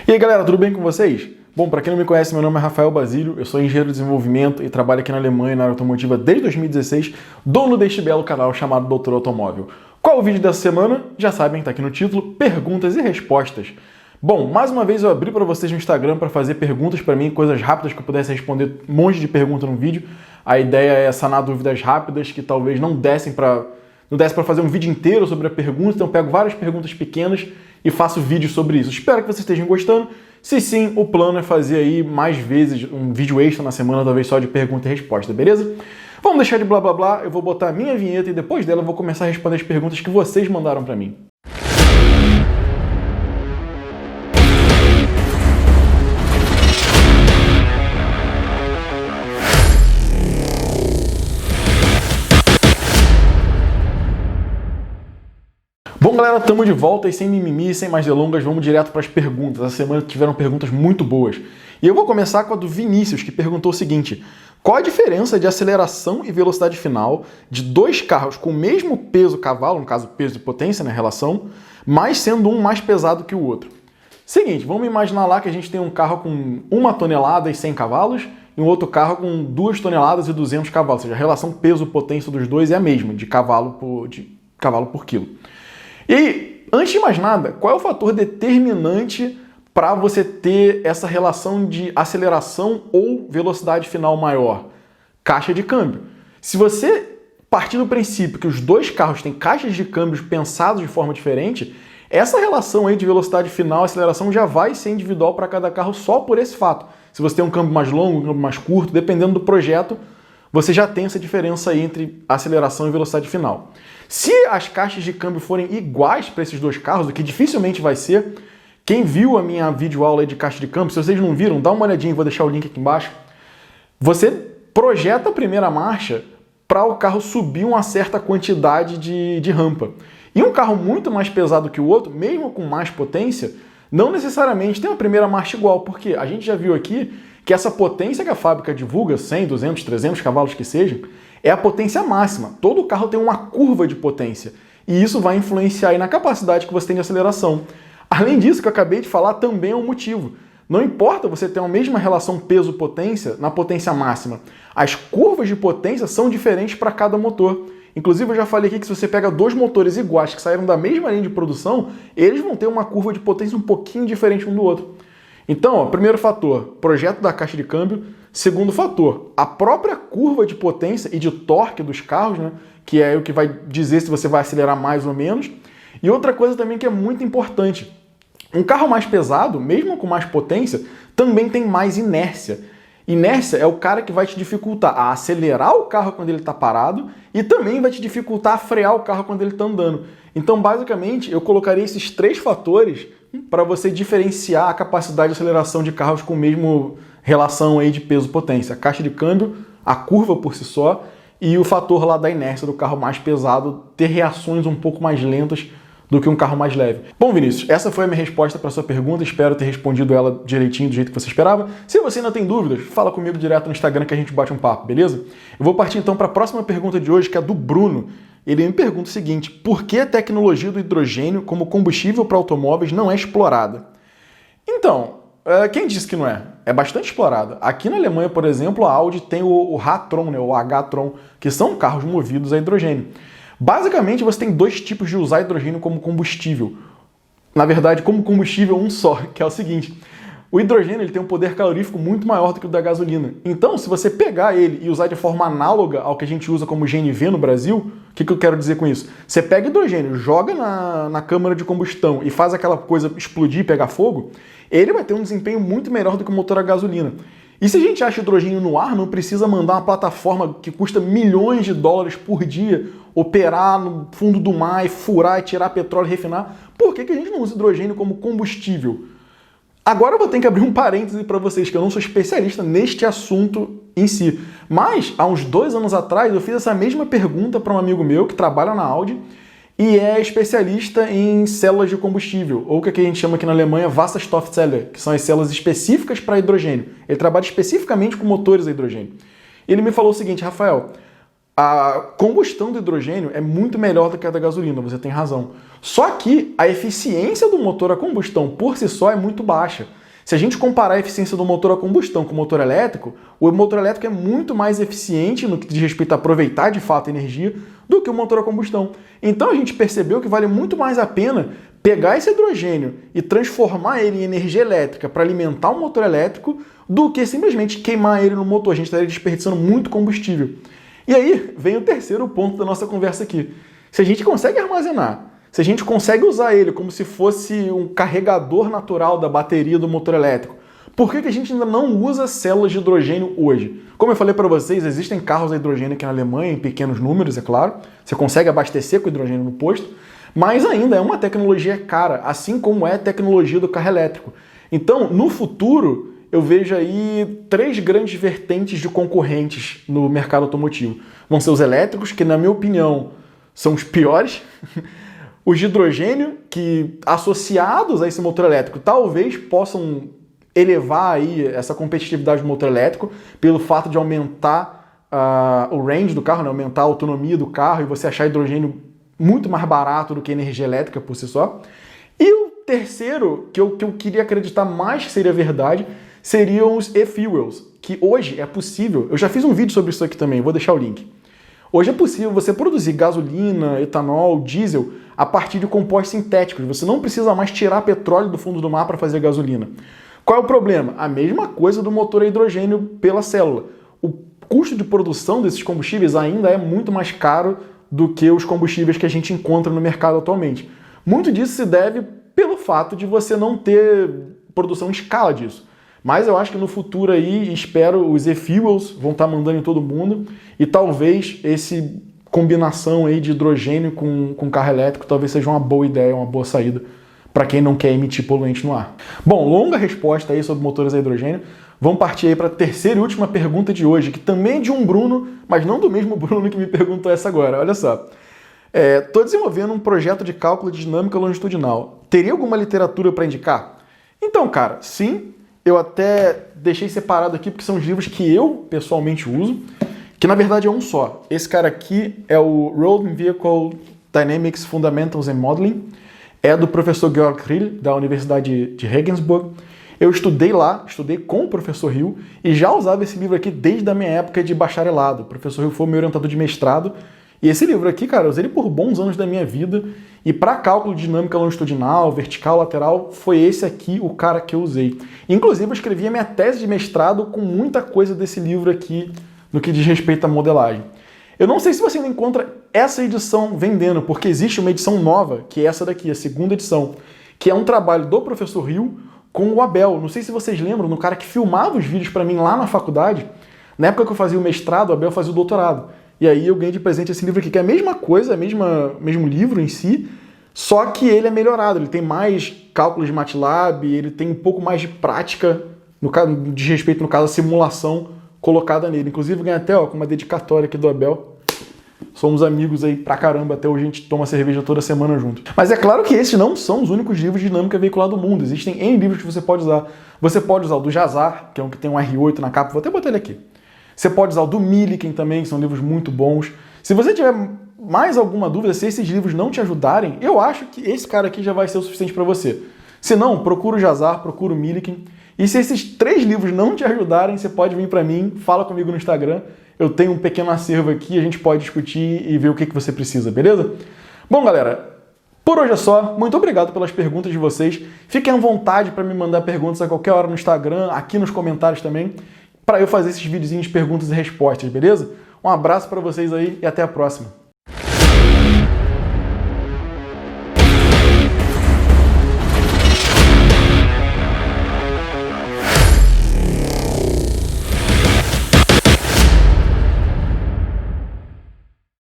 E aí galera, tudo bem com vocês? Bom, para quem não me conhece, meu nome é Rafael Basílio, eu sou engenheiro de desenvolvimento e trabalho aqui na Alemanha na área automotiva desde 2016, dono deste belo canal chamado Doutor Automóvel. Qual é o vídeo dessa semana? Já sabem, tá aqui no título, perguntas e respostas. Bom, mais uma vez eu abri para vocês no Instagram para fazer perguntas para mim, coisas rápidas que eu pudesse responder um monte de perguntas no vídeo. A ideia é sanar dúvidas rápidas que talvez não desse para fazer um vídeo inteiro sobre a pergunta, então eu pego várias perguntas pequenas e faço vídeo sobre isso. Espero que vocês estejam gostando. Se sim, o plano é fazer aí mais vezes um vídeo extra na semana, talvez só de pergunta e resposta, beleza? Vamos deixar de blá blá blá, eu vou botar a minha vinheta e depois dela eu vou começar a responder as perguntas que vocês mandaram para mim. Bom, galera, estamos de volta e sem mimimi, sem mais delongas, vamos direto para as perguntas. Essa semana tiveram perguntas muito boas. E eu vou começar com a do Vinícius, que perguntou o seguinte: qual a diferença de aceleração e velocidade final de dois carros com o mesmo peso cavalo, no caso peso e potência na relação, mas sendo um mais pesado que o outro? Seguinte, vamos imaginar lá que a gente tem um carro com 1 tonelada e 100 cavalos e um outro carro com 2 toneladas e 200 cavalos, ou seja, a relação peso-potência dos dois é a mesma, de cavalo por quilo. E, antes de mais nada, qual é o fator determinante para você ter essa relação de aceleração ou velocidade final maior? Caixa de câmbio. Se você partir do princípio que os dois carros têm caixas de câmbios pensados de forma diferente, essa relação aí de velocidade final e aceleração já vai ser individual para cada carro só por esse fato. Se você tem um câmbio mais longo, um câmbio mais curto, dependendo do projeto, você já tem essa diferença aí entre aceleração e velocidade final. Se as caixas de câmbio forem iguais para esses dois carros, o que dificilmente vai ser, quem viu a minha videoaula de caixa de câmbio, se vocês não viram, dá uma olhadinha, vou deixar o link aqui embaixo. Você projeta a primeira marcha para o carro subir uma certa quantidade de rampa. E um carro muito mais pesado que o outro, mesmo com mais potência, não necessariamente tem uma primeira marcha igual, porque a gente já viu aqui que essa potência que a fábrica divulga, 100, 200, 300 cavalos que sejam, é a potência máxima. Todo carro tem uma curva de potência e isso vai influenciar aí na capacidade que você tem de aceleração. Além disso, que eu acabei de falar, também é um motivo. Não importa você ter a mesma relação peso-potência na potência máxima. As curvas de potência são diferentes para cada motor. Inclusive, eu já falei aqui que se você pega dois motores iguais que saíram da mesma linha de produção, eles vão ter uma curva de potência um pouquinho diferente um do outro. Então, ó, primeiro fator, projeto da caixa de câmbio. Segundo fator, a própria curva de potência e de torque dos carros, né, que é o que vai dizer se você vai acelerar mais ou menos. E outra coisa também que é muito importante, um carro mais pesado, mesmo com mais potência, também tem mais inércia. Inércia é o cara que vai te dificultar a acelerar o carro quando ele está parado e também vai te dificultar a frear o carro quando ele está andando. Então, basicamente, eu colocaria esses três fatores para você diferenciar a capacidade de aceleração de carros com o mesmo relação aí de peso-potência. A caixa de câmbio, a curva por si só e o fator lá da inércia do carro mais pesado ter reações um pouco mais lentas do que um carro mais leve. Bom, Vinícius, essa foi a minha resposta para a sua pergunta. Espero ter respondido ela direitinho do jeito que você esperava. Se você ainda tem dúvidas, fala comigo direto no Instagram que a gente bate um papo, beleza? Eu vou partir então para a próxima pergunta de hoje, que é do Bruno. Ele me pergunta o seguinte: por que a tecnologia do hidrogênio como combustível para automóveis não é explorada? Então, quem disse que não é? É bastante explorada. Aqui na Alemanha, por exemplo, a Audi tem o H-tron, né, o H-tron, que são carros movidos a hidrogênio. Basicamente, você tem dois tipos de usar hidrogênio como combustível. Na verdade, como combustível um só, que é o seguinte: o hidrogênio ele tem um poder calorífico muito maior do que o da gasolina. Então, se você pegar ele e usar de forma análoga ao que a gente usa como GNV no Brasil, o que eu quero dizer com isso? Você pega hidrogênio, joga na câmara de combustão e faz aquela coisa explodir e pegar fogo, ele vai ter um desempenho muito melhor do que o motor a gasolina. E se a gente acha hidrogênio no ar, não precisa mandar uma plataforma que custa milhões de dólares por dia, operar no fundo do mar e furar e tirar petróleo e refinar, por que a gente não usa hidrogênio como combustível? Agora eu vou ter que abrir um parêntese para vocês, que eu não sou especialista neste assunto em si. Mas, há uns 2 anos atrás, eu fiz essa mesma pergunta para um amigo meu que trabalha na Audi e é especialista em células de combustível, ou o que a gente chama aqui na Alemanha Wasserstoffzelle, que são as células específicas para hidrogênio. Ele trabalha especificamente com motores a hidrogênio. Ele me falou o seguinte: Rafael, a combustão do hidrogênio é muito melhor do que a da gasolina, você tem razão. Só que a eficiência do motor a combustão por si só é muito baixa. Se a gente comparar a eficiência do motor a combustão com o motor elétrico é muito mais eficiente no que diz respeito a aproveitar de fato a energia do que o motor a combustão. Então a gente percebeu que vale muito mais a pena pegar esse hidrogênio e transformar ele em energia elétrica para alimentar o motor elétrico do que simplesmente queimar ele no motor. A gente estaria desperdiçando muito combustível. E aí vem o terceiro ponto da nossa conversa aqui. Se a gente consegue armazenar, se a gente consegue usar ele como se fosse um carregador natural da bateria do motor elétrico, por que a gente ainda não usa células de hidrogênio hoje? Como eu falei para vocês, existem carros a hidrogênio aqui na Alemanha, em pequenos números, é claro. Você consegue abastecer com hidrogênio no posto, mas ainda é uma tecnologia cara, assim como é a tecnologia do carro elétrico. Então, no futuro, eu vejo aí 3 grandes vertentes de concorrentes no mercado automotivo. Vão ser os elétricos, que na minha opinião são os piores, os de hidrogênio, que associados a esse motor elétrico talvez possam elevar aí essa competitividade do motor elétrico pelo fato de aumentar o range do carro, né? Aumentar a autonomia do carro e você achar hidrogênio muito mais barato do que energia elétrica por si só. E o terceiro, que eu queria acreditar mais que seria verdade, seriam os e-fuels, que hoje é possível, eu já fiz um vídeo sobre isso aqui também, vou deixar o link. Hoje é possível você produzir gasolina, etanol, diesel a partir de compostos sintéticos. Você não precisa mais tirar petróleo do fundo do mar para fazer gasolina. Qual é o problema? A mesma coisa do motor a hidrogênio pela célula. O custo de produção desses combustíveis ainda é muito mais caro do que os combustíveis que a gente encontra no mercado atualmente. Muito disso se deve pelo fato de você não ter produção em escala disso. Mas eu acho que no futuro aí, espero, os e-fuels vão estar mandando em todo mundo e talvez esse combinação aí de hidrogênio com carro elétrico talvez seja uma boa ideia, uma boa saída para quem não quer emitir poluente no ar. Bom, longa resposta aí sobre motores a hidrogênio. Vamos partir aí para a terceira e última pergunta de hoje, que também é de um Bruno, mas não do mesmo Bruno que me perguntou essa agora. Olha só. Estou desenvolvendo um projeto de cálculo de dinâmica longitudinal. Teria alguma literatura para indicar? Então, cara, sim. Eu até deixei separado aqui porque são os livros que eu pessoalmente uso, que na verdade é um só. Esse cara aqui é o Road Vehicle Dynamics Fundamentals and Modeling. É do professor Georg Hill, da Universidade de Regensburg. Eu estudei lá, estudei com o professor Hill e já usava esse livro aqui desde a minha época de bacharelado. O professor Hill foi meu orientador de mestrado. E esse livro aqui, cara, eu usei ele por bons anos da minha vida. E para cálculo de dinâmica longitudinal, vertical, lateral, foi esse aqui o cara que eu usei. Inclusive, eu escrevi a minha tese de mestrado com muita coisa desse livro aqui no que diz respeito à modelagem. Eu não sei se você ainda encontra essa edição vendendo, porque existe uma edição nova, que é essa daqui, a segunda edição, que é um trabalho do professor Hill com o Abel. Não sei se vocês lembram, no cara que filmava os vídeos para mim lá na faculdade. Na época que eu fazia o mestrado, o Abel fazia o doutorado. E aí eu ganhei de presente esse livro aqui, que é a mesma coisa, mesmo livro em si, só que ele é melhorado. Ele tem mais cálculos de MATLAB, ele tem um pouco mais de prática, no caso, de respeito, no caso, a simulação colocada nele. Inclusive ganhei até com uma dedicatória aqui do Abel. Somos amigos aí pra caramba, até hoje a gente toma cerveja toda semana junto. Mas é claro que esses não são os únicos livros de dinâmica veicular do mundo. Existem N livros que você pode usar. Você pode usar o do Jazar, que é um que tem um R8 na capa, vou até botar ele aqui. Você pode usar o do Millikan também, que são livros muito bons. Se você tiver mais alguma dúvida, se esses livros não te ajudarem, eu acho que esse cara aqui já vai ser o suficiente para você. Se não, procura o Jazar, procura o Millikan. E se esses 3 livros não te ajudarem, você pode vir para mim, fala comigo no Instagram. Eu tenho um pequeno acervo aqui, a gente pode discutir e ver o que você precisa, beleza? Bom, galera, por hoje é só. Muito obrigado pelas perguntas de vocês. Fiquem à vontade para me mandar perguntas a qualquer hora no Instagram, aqui nos comentários também, para eu fazer esses videozinhos de perguntas e respostas, beleza? Um abraço para vocês aí e até a próxima.